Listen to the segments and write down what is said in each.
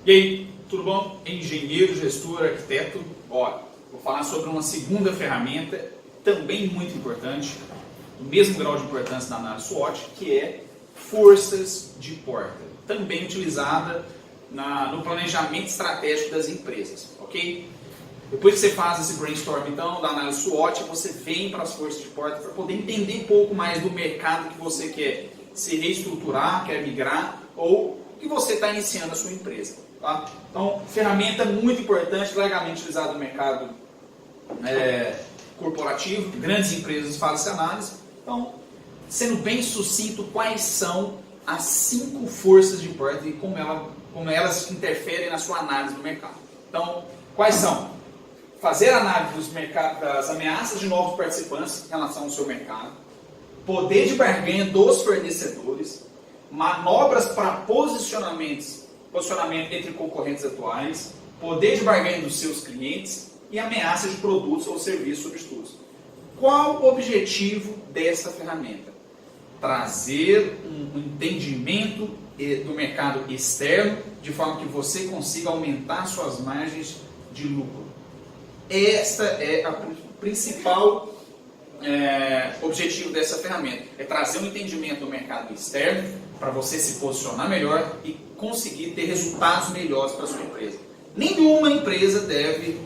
E aí, tudo bom? Engenheiro, gestor, arquiteto. Ó, vou falar sobre uma segunda ferramenta, também muito importante, do mesmo grau de importância da análise SWOT, que é forças de porta, também utilizada no planejamento estratégico das empresas, ok? Depois que você faz esse brainstorm, então, da análise SWOT, você vem para as forças de porta para poder entender um pouco mais do mercado que você quer se reestruturar, quer migrar, ou que você está iniciando a sua empresa. Tá? Então, ferramenta muito importante, largamente utilizada no mercado corporativo, grandes empresas fazem essa análise. Então, sendo bem sucinto, quais são as 5 forças de porta e como elas interferem na sua análise do mercado. Então, quais são? Fazer análise das ameaças de novos participantes em relação ao seu mercado, poder de barganha dos fornecedores, manobras para posicionamento entre concorrentes atuais, poder de barganha dos seus clientes e ameaças de produtos ou serviços substitutos. Qual o objetivo dessa ferramenta? Trazer um entendimento do mercado externo de forma que você consiga aumentar suas margens de lucro. Esta é a principal objetivo dessa ferramenta, é trazer um entendimento do mercado externo para você se posicionar melhor e conseguir ter resultados melhores para a sua empresa. Nenhuma empresa deve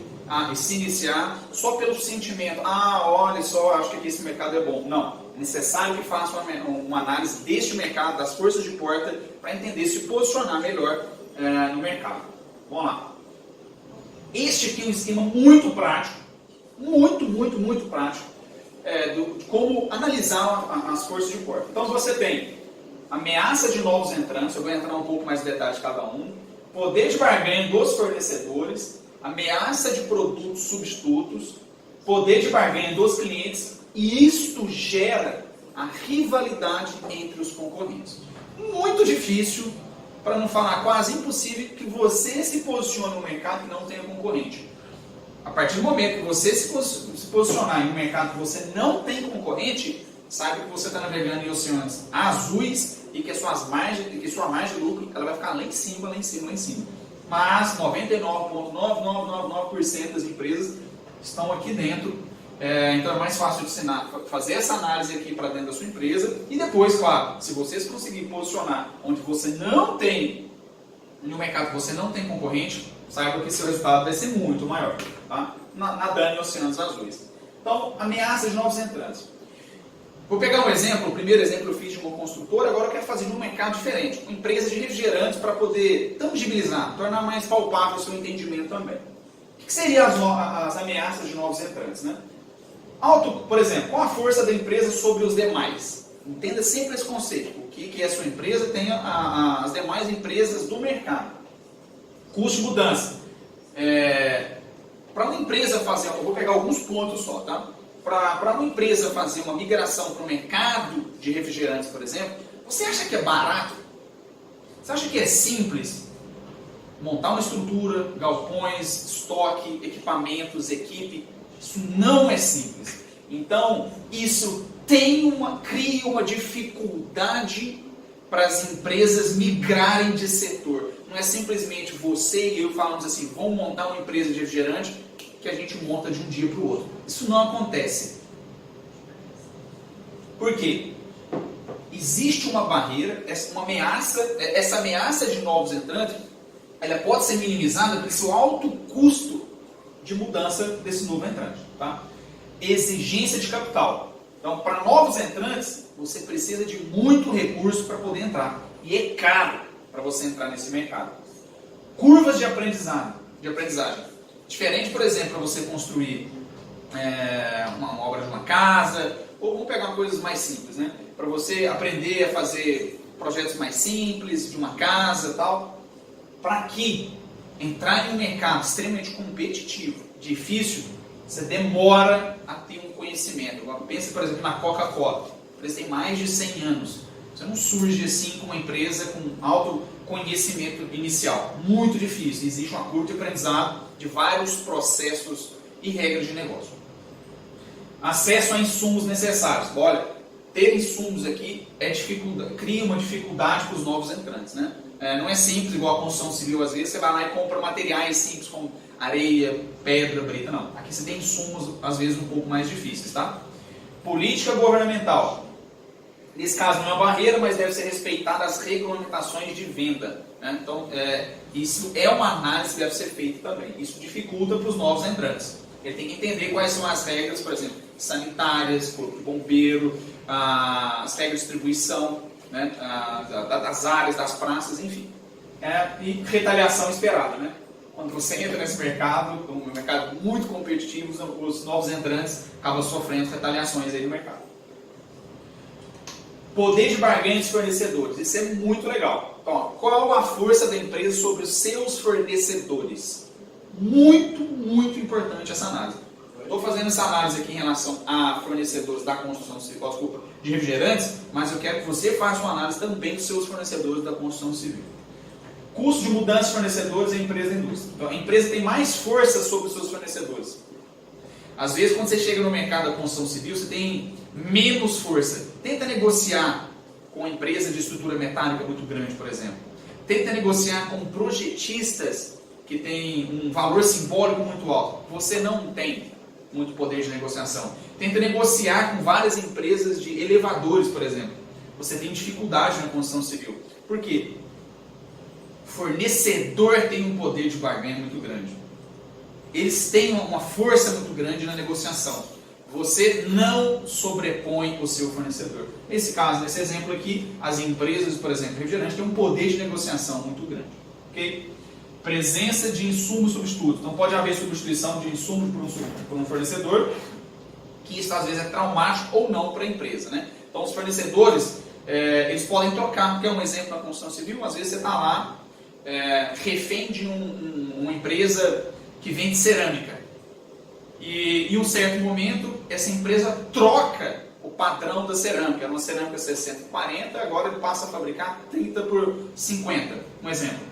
se iniciar só pelo sentimento, olha só, acho que aqui esse mercado é bom. Não, é necessário que faça uma análise deste mercado, das forças de porta, para entender se posicionar melhor no mercado. Vamos lá. Este aqui é um esquema muito prático, muito prático, de como analisar as forças de porta. Então você tem ameaça de novos entrantes, eu vou entrar um pouco mais em detalhe de cada um, poder de barganha dos fornecedores, ameaça de produtos substitutos, poder de barganha dos clientes, e isto gera a rivalidade entre os concorrentes. Muito difícil, para não falar quase impossível, que você se posicione no mercado que não tenha concorrente. A partir do momento que você se posicionar em um mercado que você não tem concorrente, saiba que você está navegando em oceanos azuis e que sua margem de lucro ela vai ficar lá em cima. Mas 99,9999% das empresas estão aqui dentro. Então é mais fácil de fazer essa análise aqui para dentro da sua empresa. E depois, claro, se vocês conseguirem posicionar onde você não tem, no mercado que você não tem concorrente, saiba que seu resultado vai ser muito maior. Tá? Nadando em oceanos azuis. Então, ameaça de novos entrantes. Vou pegar um exemplo, o primeiro exemplo eu fiz de uma construtora, agora eu quero fazer de um mercado diferente, uma empresa de refrigerantes para poder tangibilizar, tornar mais palpável o seu entendimento também. O que seriam as ameaças de novos entrantes? Né? Por exemplo, qual a força da empresa sobre os demais? Entenda sempre esse conceito, o que a sua empresa tem as demais empresas do mercado. Custo de mudança. Para uma empresa fazer, eu vou pegar alguns pontos só, tá? Para uma empresa fazer uma migração para o mercado de refrigerantes, por exemplo, você acha que é barato? Você acha que é simples? Montar uma estrutura, galpões, estoque, equipamentos, equipe, isso não é simples. Então, isso cria uma dificuldade para as empresas migrarem de setor. Não é simplesmente você e eu falamos assim, vamos montar uma empresa de refrigerante que a gente monta de um dia para o outro. Isso não acontece. Por quê? Existe uma barreira, essa ameaça de novos entrantes, ela pode ser minimizada pelo seu alto custo de mudança desse novo entrante. Tá? Exigência de capital. Então, para novos entrantes, você precisa de muito recurso para poder entrar. E é caro para você entrar nesse mercado. Curvas de aprendizagem. Diferente, por exemplo, para você construir uma obra de uma casa, ou vamos pegar coisas mais simples, né? Para você aprender a fazer projetos mais simples, de uma casa e tal. Para que entrar em um mercado extremamente competitivo, difícil, você demora a ter um conhecimento. Pense, por exemplo, na Coca-Cola. A empresa tem mais de 100 anos. Você não surge assim com uma empresa com alto conhecimento inicial. Muito difícil. Existe uma curva de aprendizado de vários processos e regras de negócio. Acesso a insumos necessários. Olha, ter insumos aqui cria uma dificuldade para os novos entrantes, né? Não é simples, igual a construção civil, às vezes você vai lá e compra materiais simples como areia, pedra, brita, não. Aqui você tem insumos, às vezes, um pouco mais difíceis, tá? Política governamental. Nesse caso não é uma barreira, mas deve ser respeitada as regulamentações de venda, né? Então, isso é uma análise que deve ser feita também. Isso dificulta para os novos entrantes. Ele tem que entender quais são as regras, por exemplo, sanitárias, corpo de bombeiro, as regras de distribuição, né, das áreas, das praças, enfim. E retaliação esperada, né? Quando você entra nesse mercado, um mercado muito competitivo, os novos entrantes acabam sofrendo retaliações aí no mercado. Poder de barganha dos fornecedores, isso é muito legal. Então, ó, qual a força da empresa sobre os seus fornecedores? Muito, muito importante essa análise. Eu estou fazendo essa análise aqui em relação a fornecedores da construção civil, desculpa, de refrigerantes, mas eu quero que você faça uma análise também dos seus fornecedores da construção civil. Custo de mudança de fornecedores em empresa e indústria. Então, a empresa tem mais força sobre os seus fornecedores. Às vezes, quando você chega no mercado da construção civil, você tem menos força. Tenta negociar com uma empresa de estrutura metálica muito grande, por exemplo. Tenta negociar com projetistas que têm um valor simbólico muito alto. Você não tem muito poder de negociação. Tenta negociar com várias empresas de elevadores, por exemplo. Você tem dificuldade na construção civil. Por quê? Fornecedor tem um poder de barganha muito grande. Eles têm uma força muito grande na negociação. Você não sobrepõe o seu fornecedor. Nesse caso, nesse exemplo aqui, as empresas, por exemplo, refrigerante, têm um poder de negociação muito grande. Okay? Presença de insumos substitutos. Então pode haver substituição de insumos por um fornecedor, que isso às vezes é traumático ou não para a empresa, né? Então os fornecedores, eles podem trocar, porque é um exemplo na construção civil, às vezes você está lá, refém de uma empresa que vende cerâmica. E em um certo momento, essa empresa troca o padrão da cerâmica. Era uma cerâmica 60-40, agora ele passa a fabricar 30 por 50, um exemplo.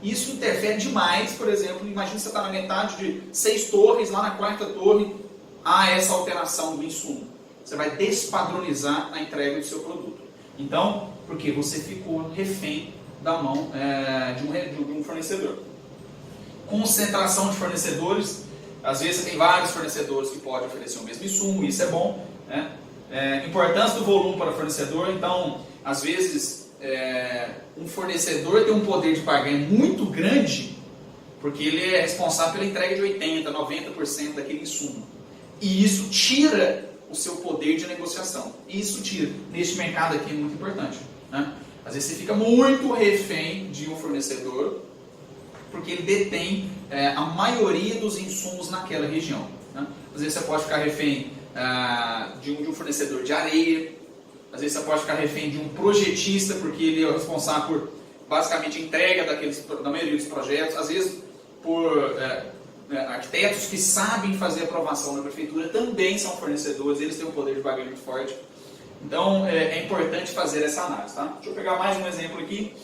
Isso interfere demais, por exemplo, imagina você está na metade de 6 torres, lá na 4ª torre, há essa alteração do insumo. Você vai despadronizar a entrega do seu produto. Então, porque você ficou refém da mão de um fornecedor. Concentração de fornecedores. Às vezes você tem vários fornecedores que podem oferecer o mesmo insumo, isso é bom, né? Importância do volume para o fornecedor. Então, às vezes, um fornecedor tem um poder de barganha muito grande, porque ele é responsável pela entrega de 80%, 90% daquele insumo. E isso tira o seu poder de negociação. Isso tira. Neste mercado aqui é muito importante, né? Às vezes você fica muito refém de um fornecedor, porque ele detém a maioria dos insumos naquela região, né? Às vezes você pode ficar refém de um fornecedor de areia, às vezes você pode ficar refém de um projetista, porque ele é responsável por, basicamente, a entrega da maioria dos projetos, às vezes por arquitetos que sabem fazer aprovação na prefeitura, também são fornecedores, eles têm um poder de barganha muito forte. Então é importante fazer essa análise, tá? Deixa eu pegar mais um exemplo aqui.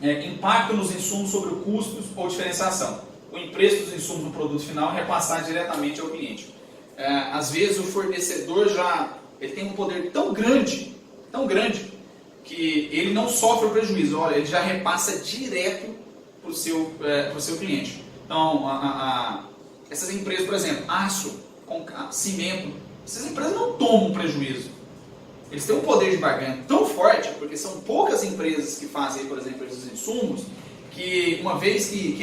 Impacto nos insumos sobre o custos ou diferenciação. O preço dos insumos no produto final é repassar diretamente ao cliente. Às vezes o fornecedor ele tem um poder tão grande, que ele não sofre o prejuízo. Olha, ele já repassa direto para o seu cliente. Então, essas empresas, por exemplo, aço, cimento, essas empresas não tomam prejuízo. Eles têm um poder de barganha tão forte, porque são poucas empresas que fazem, por exemplo, esses insumos, que uma vez que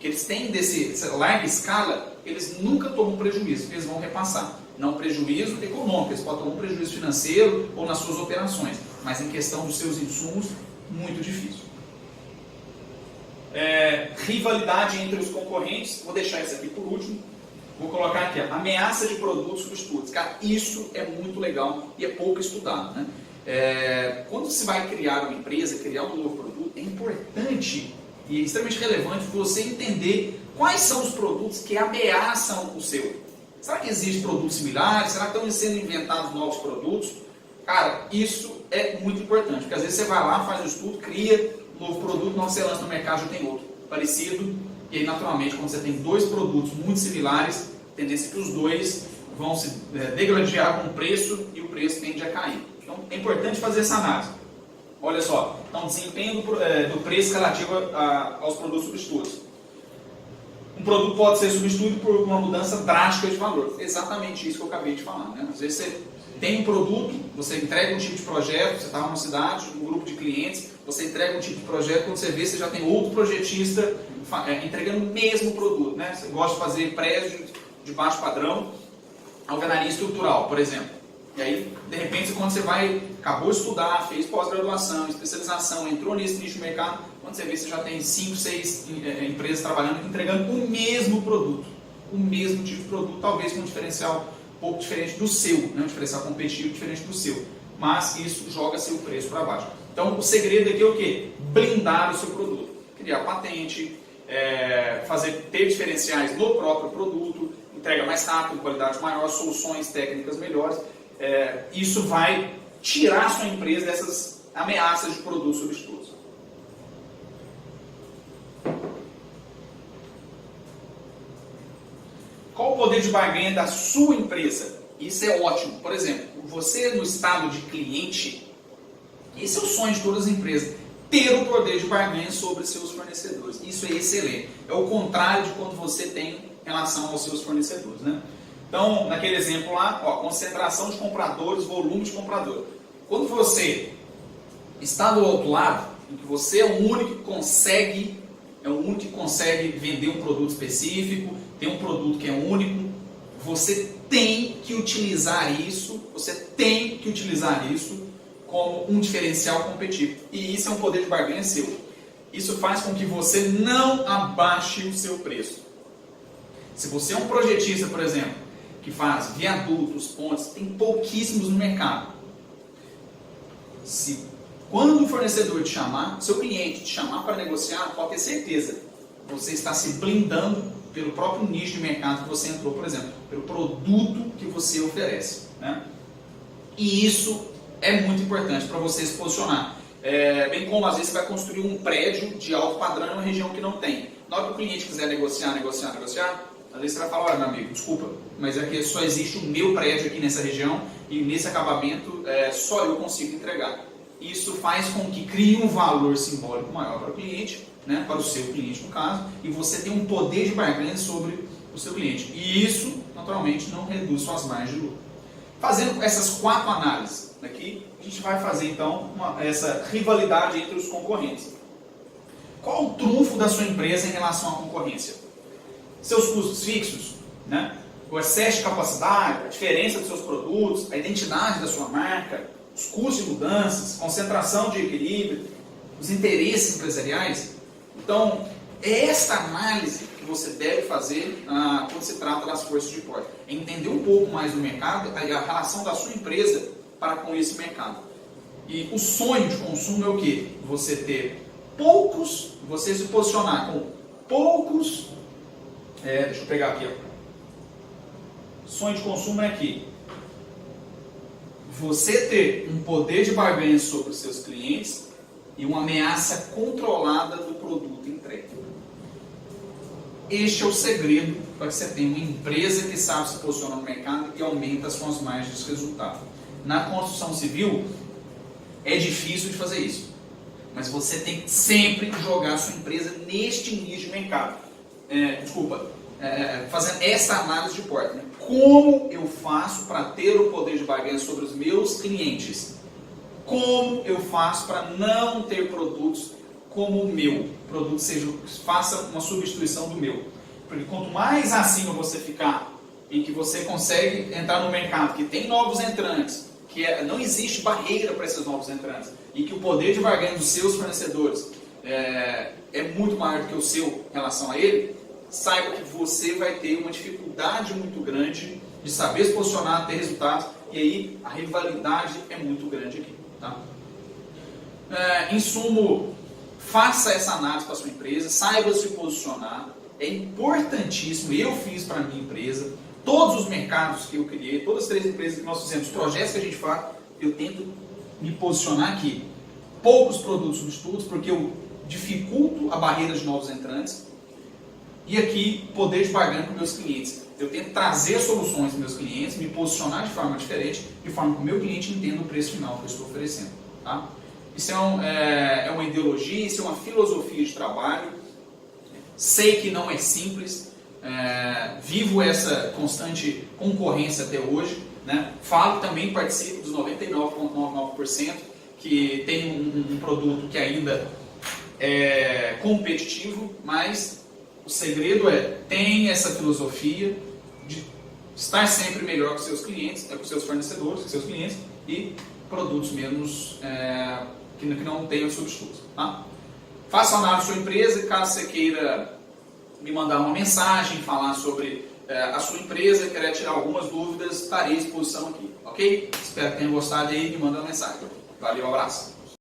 eles têm dessa larga escala, eles nunca tomam prejuízo, porque eles vão repassar. Não prejuízo econômico, eles podem tomar um prejuízo financeiro ou nas suas operações, mas em questão dos seus insumos, muito difícil. Rivalidade entre os concorrentes, vou deixar isso aqui por último. Vou colocar aqui, ameaça de produtos substitutos. Cara, isso é muito legal e é pouco estudado, né? Quando você vai criar uma empresa, criar um novo produto, é importante e extremamente relevante você entender quais são os produtos que ameaçam o seu. Será que existem produtos similares? Será que estão sendo inventados novos produtos? Cara, isso é muito importante, porque às vezes você vai lá, faz um estudo, cria um novo produto, não você lança no mercado, já tem outro parecido. E aí, naturalmente, quando você tem dois produtos muito similares, a tendência é que os dois vão se degradar com o preço e o preço tende a cair. Então é importante fazer essa análise. Olha só, então desempenho do preço relativo aos produtos substitutos. Um produto pode ser substituído por uma mudança drástica de valor. Exatamente isso que eu acabei de falar, né? Às vezes você tem um produto, você entrega um tipo de projeto, você está numa cidade, um grupo de clientes, você entrega um tipo de projeto, quando você vê, você já tem outro projetista entregando o mesmo produto, né? Você gosta de fazer prédios de baixo padrão, alvenaria estrutural, por exemplo. E aí, de repente, quando você acabou de estudar, fez pós-graduação, especialização, entrou nesse nicho de mercado, quando você vê, você já tem 5, 6 empresas trabalhando, entregando o mesmo produto, o mesmo tipo de produto, talvez com um diferencial um pouco diferente do seu, né? Um diferencial competitivo diferente do seu, mas isso joga seu preço para baixo. Então, o segredo aqui é o quê? Blindar o seu produto, criar patente, ter diferenciais no próprio produto, entrega mais rápido, qualidade maior, soluções técnicas melhores. Isso vai tirar a sua empresa dessas ameaças de produtos substitutos. Qual o poder de barganha da sua empresa? Isso é ótimo. Por exemplo, você no estado de cliente, esse é o sonho de todas as empresas, ter o poder de barganha sobre seus fornecedores. Isso é excelente. É o contrário de quando você tem em relação aos seus fornecedores, né? Então, naquele exemplo lá, concentração de compradores, volume de compradores. Quando você está do outro lado, em que você é o único que consegue vender um produto específico, tem um produto que é único, você tem que utilizar isso, como um diferencial competitivo. E isso é um poder de barganha seu. Isso faz com que você não abaixe o seu preço. Se você é um projetista, por exemplo, que faz viadutos, pontes, tem pouquíssimos no mercado. Quando o fornecedor te chamar, seu cliente te chamar para negociar, pode ter certeza, você está se blindando pelo próprio nicho de mercado que você entrou, por exemplo, pelo produto que você oferece, né? E isso é muito importante para você se posicionar. Bem como às vezes você vai construir um prédio de alto padrão em uma região que não tem. Na hora que o cliente quiser negociar, às vezes você vai falar, olha meu amigo, desculpa, mas é que só existe o meu prédio aqui nessa região e nesse acabamento só eu consigo entregar. Isso faz com que crie um valor simbólico maior para o cliente, né, para o seu cliente no caso, e você tem um poder de barganha sobre o seu cliente. E isso, naturalmente, não reduz suas margens de lucro. Fazendo essas 4 análises aqui, a gente vai fazer então essa rivalidade entre os concorrentes. Qual o trunfo da sua empresa em relação à concorrência? Seus custos fixos, né? O excesso de capacidade, a diferença dos seus produtos, a identidade da sua marca, os custos de mudanças, concentração de equilíbrio, os interesses empresariais. Então, é esta análise que você deve fazer quando se trata das forças de porte. É entender um pouco mais do mercado e a relação da sua empresa para com esse mercado. E o sonho de consumo é o quê? Você se posicionar com poucos. Deixa eu pegar aqui. Sonho de consumo é aqui. Você ter um poder de barganha sobre os seus clientes e uma ameaça controlada do produto entregue. Este é o segredo para que você tenha uma empresa que sabe se posicionar no mercado e aumenta as suas margens de resultado. Na construção civil, é difícil de fazer isso. Mas você tem que sempre jogar a sua empresa neste nicho de mercado. Fazendo essa análise de porta. Né? Como eu faço para ter o poder de barganha sobre os meus clientes? Como eu faço para não ter produtos como o meu? Produto faça uma substituição do meu. Porque quanto mais acima você ficar e que você consegue entrar no mercado, que tem novos entrantes, que não existe barreira para esses novos entrantes, e que o poder de barganha dos seus fornecedores é muito maior do que o seu em relação a ele, saiba que você vai ter uma dificuldade muito grande de saber se posicionar, ter resultados, e aí a rivalidade é muito grande aqui. Tá? Em sumo, faça essa análise para a sua empresa, saiba se posicionar, é importantíssimo, eu fiz para a minha empresa, todos os mercados que eu criei, todas as 3 empresas que nós fizemos, os projetos que a gente faz, eu tento me posicionar aqui. Poucos produtos substitutos, porque eu dificulto a barreira de novos entrantes, E aqui, poder de barganha com meus clientes. Eu tento trazer soluções para meus clientes, me posicionar de forma diferente, de forma que o meu cliente entenda o preço final que eu estou oferecendo. Tá? Isso é uma ideologia, isso é uma filosofia de trabalho. Sei que não é simples, vivo essa constante concorrência até hoje. Né? Falo também, participo dos 99,99%, que tem um produto que ainda é competitivo, mas o segredo tem essa filosofia de estar sempre melhor com seus clientes, com seus fornecedores, com seus clientes, e produtos menos que não tenham substitutos. Tá? Faça uma análise da sua empresa, caso você queira me mandar uma mensagem, falar sobre a sua empresa, querer tirar algumas dúvidas, estarei à disposição aqui, ok? Espero que tenham gostado aí, me manda uma mensagem. Valeu, abraço!